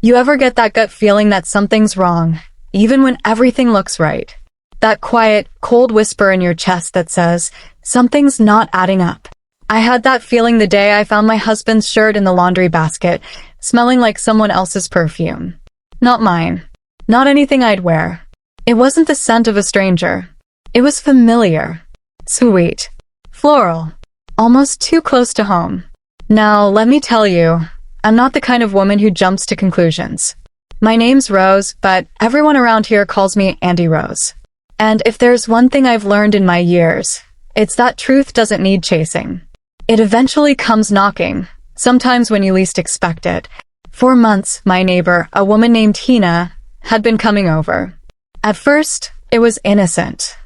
You ever get that gut feeling that something's wrong, even when everything looks right? That quiet, cold whisper in your chest that says, something's not adding up. I had that feeling the day I found my husband's shirt in the laundry basket, smelling like someone else's perfume. Not mine. Not anything I'd wear. It wasn't the scent of a stranger. It was familiar. Sweet. Floral. Almost too close to home. Now, let me tell you, I'm not the kind of woman who jumps to conclusions. My name's Rose, but everyone around here calls me Auntie Rose. And if there's one thing I've learned in my years, it's that truth doesn't need chasing. It eventually comes knocking, sometimes when you least expect it. For months, my neighbor, a woman named Hina, had been coming over. At first, it was innocent.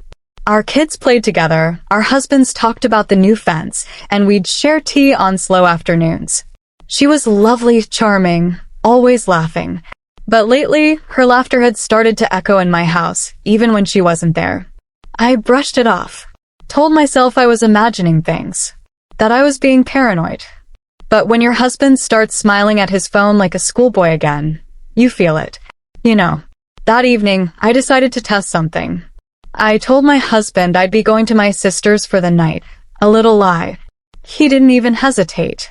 Our kids played together, our husbands talked about the new fence, and we'd share tea on slow afternoons. She was lovely, charming, always laughing. But lately, her laughter had started to echo in my house, even when she wasn't there. I brushed it off, told myself I was imagining things, that I was being paranoid. But when your husband starts smiling at his phone like a schoolboy again, you feel it. You know, that evening, I decided to test something. I told my husband I'd be going to my sister's for the night. A little lie. He didn't even hesitate.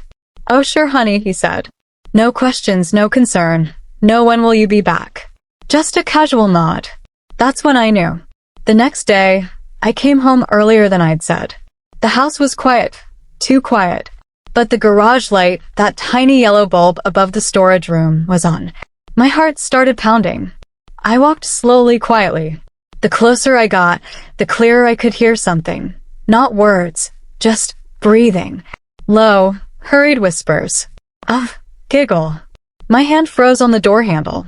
"Oh sure, honey," he said. "No questions, no concern. No, when will you be back?" Just a casual nod. That's when I knew. The next day, I came home earlier than I'd said. The house was quiet. Too quiet. But the garage light, that tiny yellow bulb above the storage room, was on. My heart started pounding. I walked slowly, quietly. The closer I got, the clearer I could hear something. Not words, just breathing. Low, hurried whispers. Giggle. My hand froze on the door handle.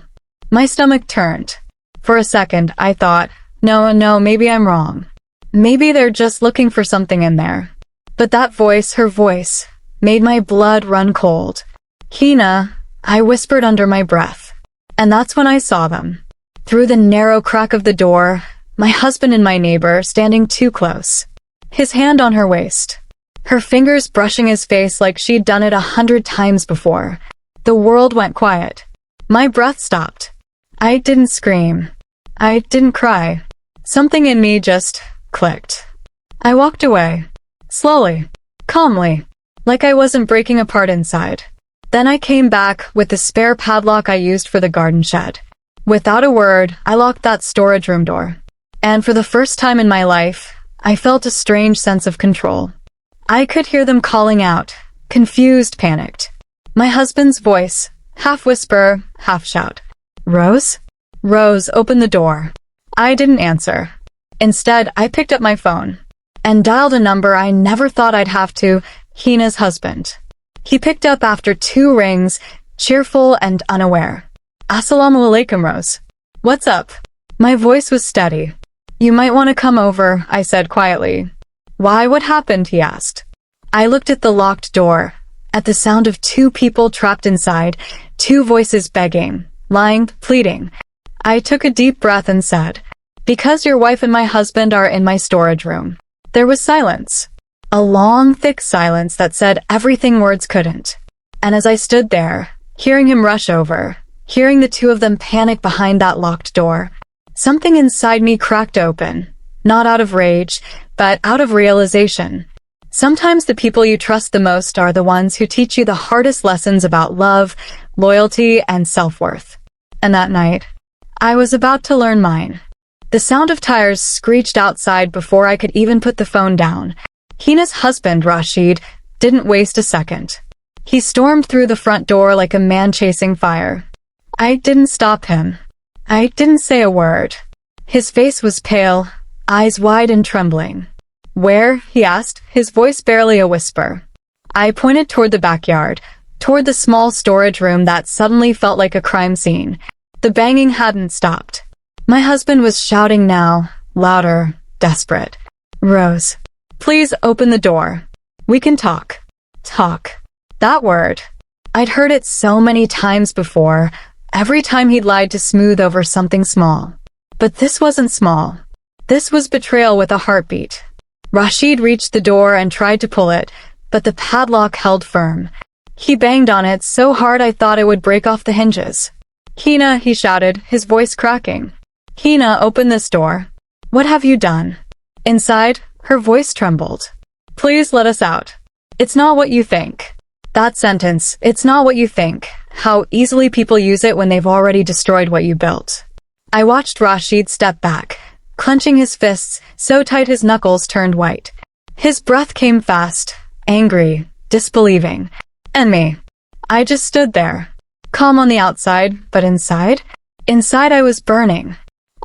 My stomach turned. For a second, I thought, no, maybe I'm wrong. Maybe they're just looking for something in there. But that voice, her voice, made my blood run cold. "Hina," I whispered under my breath. And that's when I saw them. Through the narrow crack of the door, my husband and my neighbor standing too close. His hand on her waist. Her fingers brushing his face like she'd done it 100 times before. The world went quiet. My breath stopped. I didn't scream. I didn't cry. Something in me just clicked. I walked away. Slowly. Calmly. Like I wasn't breaking apart inside. Then I came back with the spare padlock I used for the garden shed. Without a word, I locked that storage room door. And for the first time in my life, I felt a strange sense of control. I could hear them calling out, confused, panicked. My husband's voice, half whisper, half shout. "Rose?" "Rose, open the door." I didn't answer. Instead, I picked up my phone and dialed a number I never thought I'd have to, Hina's husband. He picked up after 2 rings, cheerful and unaware. "Assalamu alaikum, Rose." "What's up?" My voice was steady. "You might want to come over," I said quietly. "Why, what happened?" he asked. I looked at the locked door, at the sound of 2 people trapped inside, 2 voices begging, lying, pleading. I took a deep breath and said, "Because your wife and my husband are in my storage room." There was silence. A long, thick silence that said everything words couldn't. And as I stood there, hearing him rush over, hearing the 2 of them panic behind that locked door, something inside me cracked open, not out of rage, but out of realization. Sometimes the people you trust the most are the ones who teach you the hardest lessons about love, loyalty, and self-worth. And that night, I was about to learn mine. The sound of tires screeched outside before I could even put the phone down. Hina's husband, Rashid, didn't waste a second. He stormed through the front door like a man chasing fire. I didn't stop him. I didn't say a word. His face was pale, eyes wide and trembling. "Where?" he asked, his voice barely a whisper. I pointed toward the backyard, toward the small storage room that suddenly felt like a crime scene. The banging hadn't stopped. My husband was shouting now, louder, desperate. "Rose, please open the door. We can talk." Talk. That word. I'd heard it so many times before, every time he'd lied to smooth over something small. But this wasn't small. This was betrayal with a heartbeat. Rashid reached the door and tried to pull it, but the padlock held firm. He banged on it so hard I thought it would break off the hinges. Hina, he shouted, his voice cracking. Hina, open this door. What have you done? Inside, her voice trembled. Please let us out. It's not what you think. That sentence, it's not what you think. How easily people use it when they've already destroyed what you built. I watched Rashid step back, clenching his fists so tight his knuckles turned white. His breath came fast, angry, disbelieving. And me. I just stood there, calm on the outside, but inside? Inside I was burning.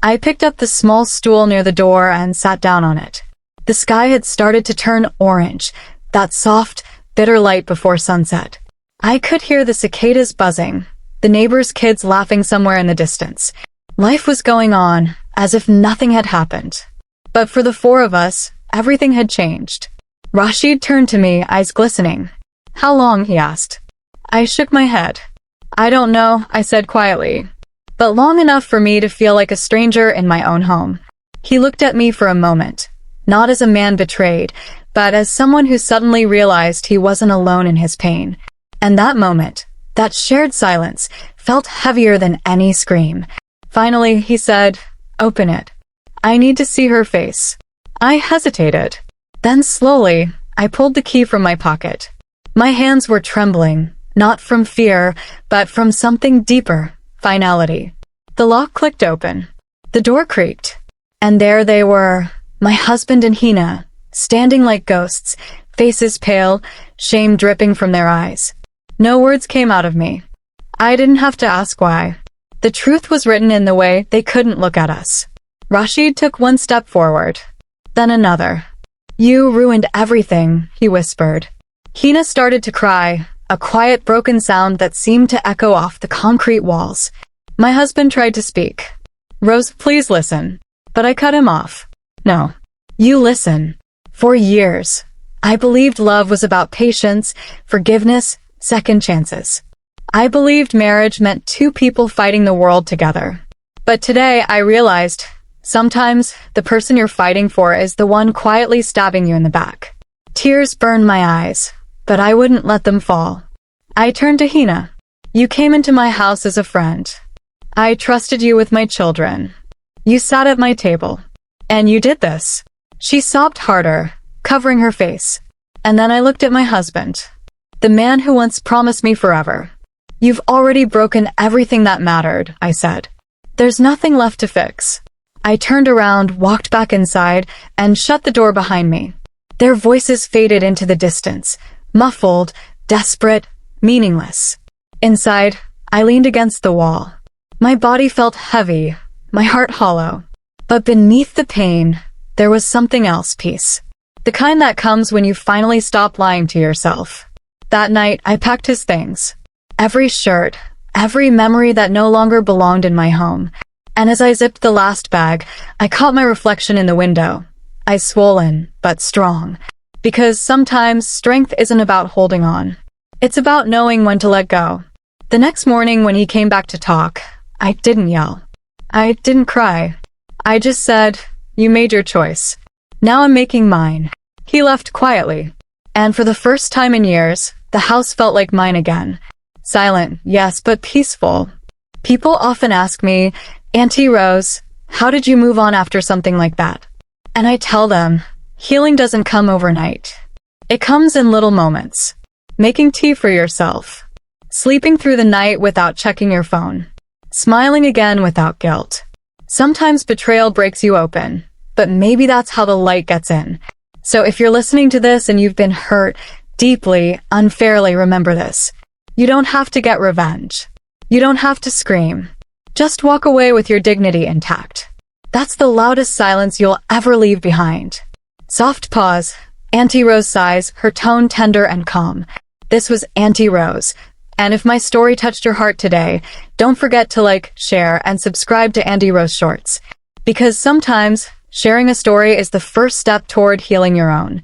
I picked up the small stool near the door and sat down on it. The sky had started to turn orange, that soft, bitter light before sunset. I could hear the cicadas buzzing, the neighbors' kids laughing somewhere in the distance. Life was going on, as if nothing had happened. But for the four of us, everything had changed. Rashid turned to me, eyes glistening. How long? He asked. I shook my head. I don't know, I said quietly. But long enough for me to feel like a stranger in my own home. He looked at me for a moment, not as a man betrayed, but as someone who suddenly realized he wasn't alone in his pain. And that moment, that shared silence, felt heavier than any scream. Finally, he said, open it. I need to see her face. I hesitated. Then slowly, I pulled the key from my pocket. My hands were trembling, not from fear, but from something deeper, finality. The lock clicked open. The door creaked. And there they were, my husband and Hina, standing like ghosts, faces pale, shame dripping from their eyes. No words came out of me. I didn't have to ask why. The truth was written in the way they couldn't look at us. Rashid took one step forward, then another. You ruined everything, he whispered. Hina started to cry, a quiet broken sound that seemed to echo off the concrete walls. My husband tried to speak. Rose, please listen. But I cut him off. No. You listen. For years, I believed love was about patience, forgiveness, second chances. I believed marriage meant two people fighting the world together. But today I realized, sometimes the person you're fighting for is the one quietly stabbing you in the back. Tears burned my eyes, but I wouldn't let them fall. I turned to Hina. You came into my house as a friend. I trusted you with my children. You sat at my table. And you did this. She sobbed harder, covering her face. And then I looked at my husband, the man who once promised me forever. You've already broken everything that mattered, I said. There's nothing left to fix. I turned around, walked back inside, and shut the door behind me. Their voices faded into the distance, muffled, desperate, meaningless. Inside, I leaned against the wall. My body felt heavy, my heart hollow. But beneath the pain, there was something else, peace. The kind that comes when you finally stop lying to yourself. That night, I packed his things. Every shirt, every memory that no longer belonged in my home. And as I zipped the last bag, I caught my reflection in the window. Eyes swollen, but strong. Because sometimes strength isn't about holding on. It's about knowing when to let go. The next morning when he came back to talk, I didn't yell. I didn't cry. I just said, you made your choice. Now I'm making mine. He left quietly. And for the first time in years, the house felt like mine again. Silent, yes, but peaceful. People often ask me, Auntie Rose, how did you move on after something like that? And I tell them, healing doesn't come overnight. It comes in little moments. Making tea for yourself. Sleeping through the night without checking your phone. Smiling again without guilt. Sometimes betrayal breaks you open, but maybe that's how the light gets in. So if you're listening to this and you've been hurt deeply, unfairly, remember this. You don't have to get revenge. You don't have to scream. Just walk away with your dignity intact. That's the loudest silence you'll ever leave behind. Soft pause. Auntie Rose sighs, her tone tender and calm. This was Auntie Rose. And if my story touched your heart today, don't forget to like, share, and subscribe to Auntie Rose Shorts. Because sometimes, sharing a story is the first step toward healing your own.